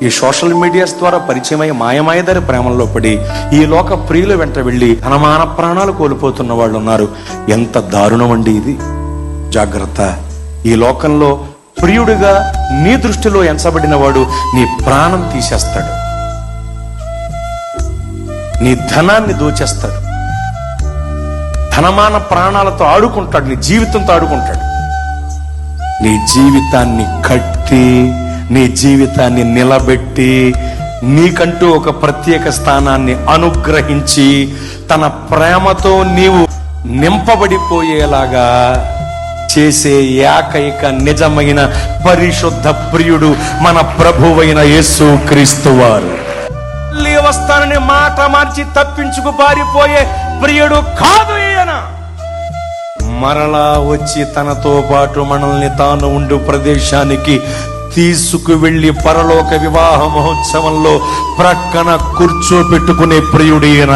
ఈ social medias ద్వారా పరిచయమై మాయమాయదారి ప్రేమల్లో పడి ఈ లోక ప్రియుల వెంట వెళ్ళి ధనమాన ప్రాణాలు కోల్పోతున్న వాళ్ళు ఉన్నారు. ఎంత దారుణం అండి ఇది. జాగ్రత్త. ఈ లోకంలో ప్రియుడిగా నీ దృష్టిలో ఎంచబడిన వాడు నీ ప్రాణం తీసేస్తాడు, నీ ధనాన్ని దోచేస్తాడు, ధనమాన ప్రాణాలతో ఆడుకుంటాడు, నీ జీవితంతో ఆడుకుంటాడు. నీ జీవితాన్ని కట్టి, నీ జీవితాన్ని నిలబెట్టి, నీకంటూ ఒక ప్రత్యేక స్థానాన్ని అనుగ్రహించి తన ప్రేమతో నీవు నింపబడిపోయేలాగా చేసే ఏకైక నిజమైన పరిశుద్ధ ప్రియుడు మన ప్రభువైన యేసు క్రీస్తు వారు. వస్తానని మాట మార్చి తప్పించుకు పారిపోయే ప్రియుడు కాదు ఈయన. మరలా వచ్చి తనతో పాటు మనల్ని తాను ఉండు ప్రదేశానికి తీసుకువెళ్లి పరలోక వివాహ మహోత్సవంలో ప్రక్కన కూర్చోపెట్టుకునే ప్రియుడు ఈయన.